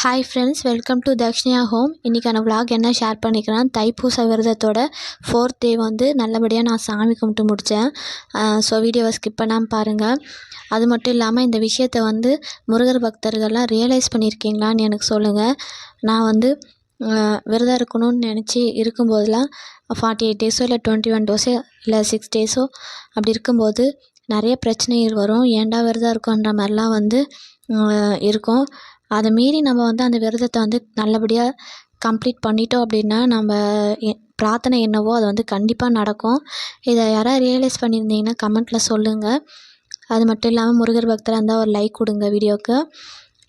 Hi friends, welcome to Dakshinya home. இன்றைக்கான vlog என்ன share பண்ணிக்கிறேன், தைப்பூச விரதத்தோட 4th டே வந்து நல்லபடியாக நான் சாமி கும்பிட்டு முடித்தேன். ஸோ வீடியோவை ஸ்கிப் பண்ணாமல் பாருங்கள். அது மட்டும் இல்லாமல் இந்த விஷயத்தை வந்து முருகர் பக்தர்கள்லாம் ரியலைஸ் பண்ணியிருக்கீங்களான்னு எனக்கு சொல்லுங்கள். நான் வந்து விரதம் இருக்கணும்னு நினச்சி இருக்கும்போதெல்லாம் 48 டேஸோ இல்லை 21 டேஸோ இல்லை 6 டேஸோ அப்படி இருக்கும்போது நிறைய பிரச்சனைகள் வரும். ஏன்டா விரதம் இருக்கோன்ற மாதிரிலாம் வந்து இருக்கும். அதை மீறி நம்ம வந்து அந்த விரதத்தை வந்து நல்லபடியாக கம்ப்ளீட் பண்ணிட்டோம் அப்படின்னா நம்ம பிரார்த்தனை என்னவோ அது வந்து கண்டிப்பாக நடக்கும். இதை யாராவது ரியலைஸ் பண்ணியிருந்தீங்கன்னா கமெண்ட்டில் சொல்லுங்கள். அது மட்டும் இல்லாமல் முருகர் பக்தராக இருந்தால் ஒரு லைக் கொடுங்க வீடியோவுக்கு.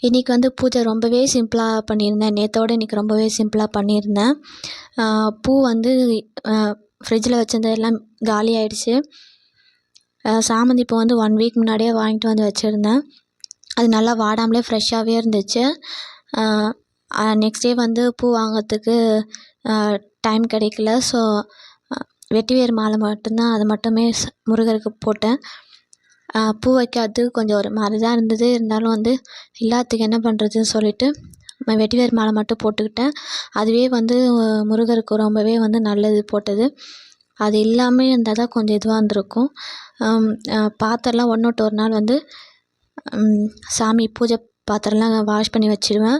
இன்றைக்கி வந்து பூஜை ரொம்பவே சிம்பிளாக பண்ணியிருந்தேன். நேற்றோடு இன்றைக்கி ரொம்பவே சிம்பிளாக பண்ணியிருந்தேன். பூ வந்து ஃப்ரிட்ஜில் வச்சிருந்ததெல்லாம் காலி ஆகிடுச்சு. சாமந்தி பூ வந்து 1 வீக் முன்னாடியே வாங்கிட்டு வந்து வச்சுருந்தேன். அது நல்லா வாடாமலே ஃப்ரெஷ்ஷாகவே இருந்துச்சு. நெக்ஸ்ட் டே வந்து பூ வாங்கிறதுக்கு டைம் கிடைக்கல. ஸோ வெட்டிவேர் மாலை மட்டும்தான், அது மட்டுமே முருகருக்கு போட்டேன். பூ வைக்காது கொஞ்சம் ஒரு மாதிரி தான் இருந்தது. இருந்தாலும் வந்து இல்லாததுக்கு என்ன பண்ணுறதுன்னு சொல்லிவிட்டு வெட்டிவேர் மாலை மட்டும் போட்டுக்கிட்டேன். அதுவே வந்து முருகருக்கு ரொம்பவே வந்து நல்லது போட்டது. அது இல்லாமல் இருந்தால் தான் கொஞ்சம் இதுவாக இருந்திருக்கும். பாத்திரம்லாம் ஒன்று ஒரு நாள் வந்து சாமி பூஜை பாத்திரம்லாம் வாஷ் பண்ணி வச்சுடுவேன்.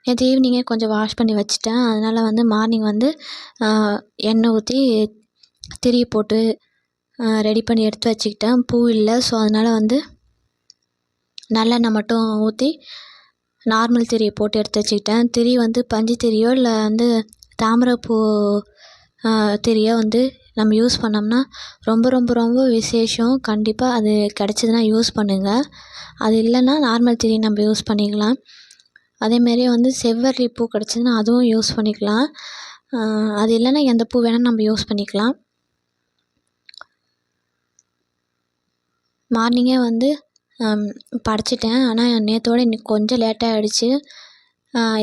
நேற்று ஈவினிங்கே கொஞ்சம் வாஷ் பண்ணி வச்சுட்டேன். அதனால் வந்து மார்னிங் வந்து எண்ணெய் ஊற்றி திரி போட்டு ரெடி பண்ணி எடுத்து வச்சுக்கிட்டேன். பூ இல்லை, ஸோ அதனால் வந்து நல்லெண்ணெய் மட்டும் ஊற்றி நார்மல் திரியை போட்டு எடுத்து வச்சுக்கிட்டேன். திரி வந்து பஞ்சு திரியோ இல்லை வந்து தாமரைப்பூ திரியோ வந்து நம்ம யூஸ் பண்ணோம்னா ரொம்ப ரொம்ப ரொம்ப விசேஷம். கண்டிப்பாக அது கிடச்சிதுன்னா யூஸ் பண்ணுங்கள். அது இல்லைன்னா நார்மல் திரி நம்ம யூஸ் பண்ணிக்கலாம். அதேமாரி வந்து செவ்வரளி பூ கிடச்சிதுன்னா அதுவும் யூஸ் பண்ணிக்கலாம். அது இல்லைன்னா எந்த பூ வேணால் நம்ம யூஸ் பண்ணிக்கலாம். மார்னிங்கே வந்து படைச்சிட்டேன். ஆனால் நேற்றோட இன்றைக்கி கொஞ்சம் லேட்டாக ஆகிடுச்சு.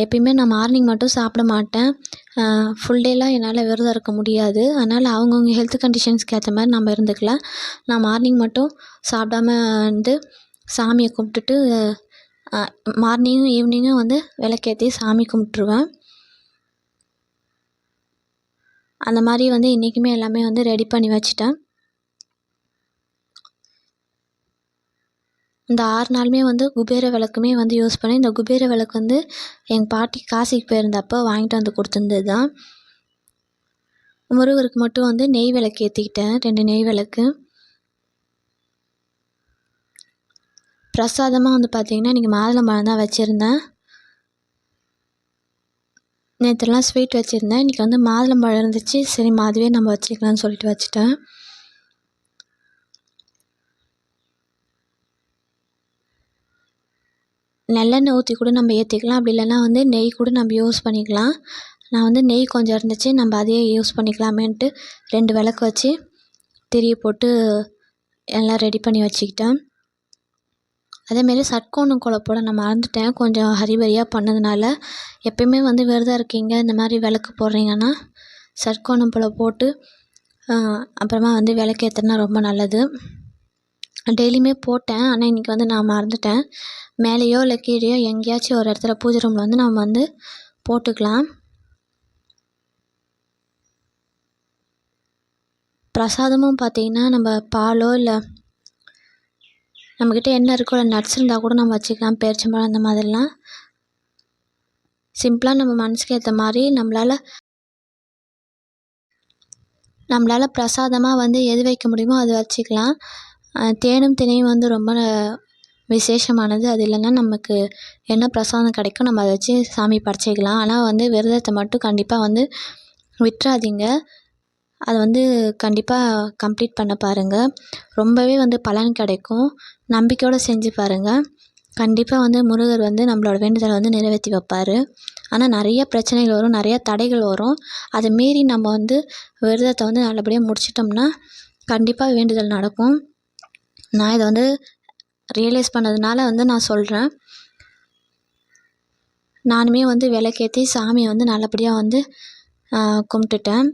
எப்பயுமே நான் மார்னிங் மட்டும் சாப்பிட மாட்டேன். ஃபுல் டேலாம் என்னால் விரதம் இருக்க முடியாது. அதனால் அவங்கவுங்க ஹெல்த் கண்டிஷன்ஸ்க்கு ஏற்ற மாதிரி நம்ம இருந்துக்கலாம். நான் மார்னிங் மட்டும் சாப்பிடாம வந்து சாமியை கும்பிட்டுட்டு மார்னிங்கும் ஈவினிங்கும் வந்து விளக்கேற்றி சாமி கும்பிட்ருவேன். அந்த மாதிரி வந்து இன்றைக்குமே எல்லாமே வந்து ரெடி பண்ணி வச்சுட்டேன். இந்த 6 நாளுமே வந்து குபேர விளக்குமே வந்து யூஸ் பண்ணேன். இந்த குபேர விளக்கு வந்து எங்கள் பாட்டி காசிக்கு போயிருந்தப்போ வாங்கிட்டு வந்து கொடுத்துருந்தது தான். முருகருக்கு மட்டும் வந்து நெய் விளக்கு ஏற்றிக்கிட்டேன், 2 நெய் விளக்கு. பிரசாதமாக வந்து பார்த்திங்கன்னா இன்றைக்கி மாதுளம்பழம் தான் வச்சுருந்தேன். நேற்றுலாம் ஸ்வீட் வச்சுருந்தேன். இன்றைக்கி வந்து மாதுளம்பழம் இருந்துச்சு. சரி அதுவே நம்ம வச்சுக்கலாம்னு சொல்லிட்டு வச்சுட்டேன். நல்லெண்ணெய் ஊற்றி கூட நம்ம ஏற்றிக்கலாம். அப்படி இல்லைன்னா வந்து நெய் கூட நம்ம யூஸ் பண்ணிக்கலாம். நான் வந்து நெய் கொஞ்சம் இருந்துச்சு, நம்ம அதையே யூஸ் பண்ணிக்கலாமேன்ட்டு 2 விளக்கு வச்சு திரியை போட்டு எல்லாம் ரெடி பண்ணி வச்சுக்கிட்டேன். அதேமாரி சட்கோணம் கோலம் போட நான் மறந்துட்டேன். கொஞ்சம் ஹரிபரியாக பண்ணதுனால. எப்பயுமே வந்து விரதம் இருக்கீங்க, இந்த மாதிரி விளக்கு போடுறீங்கன்னா சட்கோணம் போல் போட்டு அப்புறமா வந்து விளக்கு ஏற்றினா ரொம்ப நல்லது. டெய்லியுமே போட்டேன், ஆனால் இன்றைக்கி வந்து நான் மறந்துட்டேன். மேலேயோ இல்லை கீழேயோ எங்கேயாச்சும் ஒரு இடத்துல பூஜை ரூமில் வந்து நம்ம வந்து போட்டுக்கலாம். பிரசாதமும் பார்த்திங்கன்னா நம்ம பாலோ இல்லை நம்மக்கிட்ட என்ன இருக்கோ இல்லை நட்ஸ் இருந்தால் கூட நம்ம வச்சுக்கலாம். பேரிச்சம்பழம் அந்த மாதிரிலாம் சிம்பிளாக நம்ம மனசுக்கு ஏற்ற மாதிரி நம்மளால் பிரசாதமாக வந்து எது வைக்க முடியுமோ அது வச்சுக்கலாம். தேனும் தினையும் வந்து ரொம்ப விசேஷமானது. அது இல்லைன்னா நமக்கு என்ன பிரசாதம் கிடைக்கும் நம்ம அதை வச்சு சாமி படைச்சிக்கலாம். ஆனால் வந்து விரதத்தை மட்டும் கண்டிப்பாக வந்து விட்டுறாதீங்க. அதை வந்து கண்டிப்பாக கம்ப்ளீட் பண்ண பாருங்கள். ரொம்பவே வந்து பலன் கிடைக்கும். நம்பிக்கையோடு செஞ்சு பாருங்கள். கண்டிப்பாக வந்து முருகர் வந்து நம்மளோட வேண்டுதலை வந்து நிறைவேற்றி வைப்பார். ஆனால் நிறைய பிரச்சனைகள் வரும், நிறைய தடைகள் வரும். அதை மீறி நம்ம வந்து விரதத்தை வந்து நல்லபடியாக முடிச்சிட்டோம்னா கண்டிப்பாக வேண்டுதல் நடக்கும். நான் இதை வந்து ரியலைஸ் பண்ணதுனால வந்து நான் சொல்கிறேன். நானுமே வந்து விளக்கேற்றி சாமியை வந்து நல்லபடியாக வந்து கும்பிட்டுட்டேன்.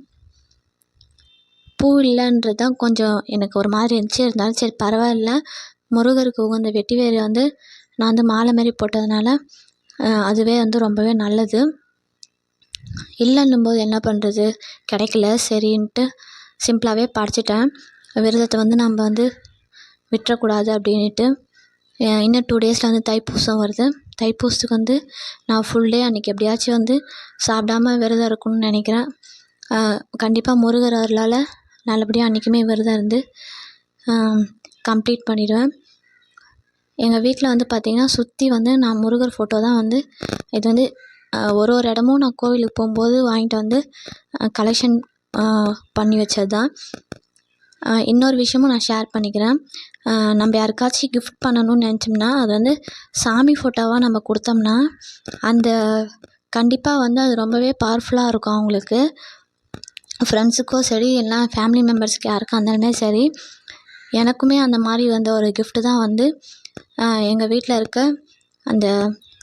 பூ இல்லைன்றது தான் கொஞ்சம் எனக்கு ஒரு மாதிரி இருந்துச்சு. இருந்தாலும் சரி பரவாயில்ல, முருகருக்கு உகந்த வெட்டிவேரை வந்து நான் வந்து மாலை மாரி போட்டதுனால அதுவே வந்து ரொம்பவே நல்லது. இல்லைன்னும்போது என்ன பண்ணுறது, கிடைக்கல சரின்ட்டு சிம்பிளாகவே படிச்சிட்டேன். விரதத்தை வந்து நம்ம வந்து விட்டுறக்கூடாது அப்படின்ட்டு. இன்னும் 2 டேஸில் வந்து தைப்பூசம் வருது. தைப்பூசத்துக்கு வந்து நான் ஃபுல் டே அன்றைக்கி எப்படியாச்சும் வந்து சாப்பிடாம விரதம் இருக்கணும்னு நினைக்கிறேன். கண்டிப்பாக முருகர் அருளால் நல்லபடியாக அன்றைக்குமே விரதம் இருந்து கம்ப்ளீட் பண்ணிடுவேன். எங்கள் வீட்டில் வந்து பார்த்திங்கன்னா சுற்றி வந்து நான் முருகர் ஃபோட்டோ தான் வந்து இது வந்து ஒரு இடமும் நான் கோவிலுக்கு போகும்போது வாங்கிட்டு வந்து கலெக்ஷன் பண்ணி வச்சது தான். இன்னொரு விஷயமும் நான் ஷேர் பண்ணிக்கிறேன். நம்ம யாருக்காச்சும் கிஃப்ட் பண்ணணும்னு நினச்சோம்னா அது வந்து சாமி ஃபோட்டோவாக நம்ம கொடுத்தோம்னா அந்த கண்டிப்பாக வந்து அது ரொம்பவே பவர்ஃபுல்லாக இருக்கும் அவங்களுக்கு. ஃப்ரெண்ட்ஸுக்கோ சரி இல்லைனா ஃபேமிலி மெம்பர்ஸுக்கு யாருக்காக இருந்தாலுமே சரி. எனக்குமே அந்த மாதிரி வந்த ஒரு கிஃப்ட்டு தான் வந்து எங்கள் வீட்டில் இருக்க அந்த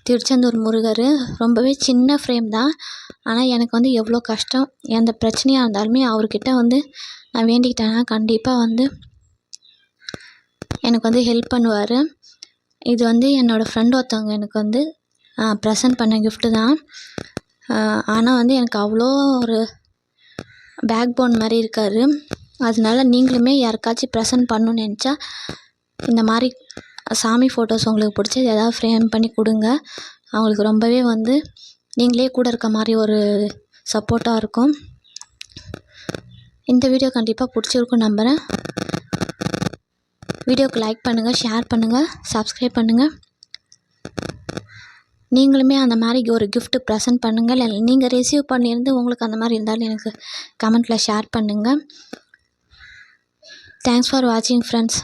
திருச்செந்தூர் முருகர். ரொம்பவே சின்ன ஃப்ரேம் தான். ஆனால் எனக்கு வந்து எவ்வளோ கஷ்டம் எந்த பிரச்சனையாக இருந்தாலுமே அவர்கிட்ட வந்து நான் வேண்டிக்கிட்டேன்னா கண்டிப்பாக வந்து எனக்கு வந்து ஹெல்ப் பண்ணுவார். இது வந்து என்னோடய ஃப்ரெண்ட் ஒருத்தவங்க எனக்கு வந்து ப்ரெசென்ட் பண்ண கிஃப்ட்டு தான். ஆனால் வந்து எனக்கு அவ்வளோ ஒரு பேக் போன் மாதிரி இருக்கார். அதனால நீங்களுமே யாருக்காச்சும் ப்ரெசென்ட் பண்ணணுன்னு நினச்சா இந்த மாதிரி சாமி ஃபோட்டோஸ் உங்களுக்கு பிடிச்சது ஏதாவது ஃப்ரேம் பண்ணி கொடுங்க. அவங்களுக்கு ரொம்பவே வந்து நீங்களே கூட இருக்க மாதிரி ஒரு சப்போர்ட்டாக இருக்கும். இந்த வீடியோ கண்டிப்பாக பிடிச்சிருக்குன்னு நம்புகிறேன். வீடியோவுக்கு லைக் பண்ணுங்கள், ஷேர் பண்ணுங்கள், சப்ஸ்கிரைப் பண்ணுங்கள். நீங்களுமே அந்த மாதிரி ஒரு கிஃப்ட்டு ப்ரெசென்ட் பண்ணுங்கள். இல்லை நீங்கள் ரிசீவ் பண்ணியிருந்து உங்களுக்கு அந்த மாதிரி இருந்தாலும் எனக்கு கமெண்ட்டில் ஷேர் பண்ணுங்கள். தேங்க்ஸ் ஃபார் வாட்சிங் ஃப்ரெண்ட்ஸ்.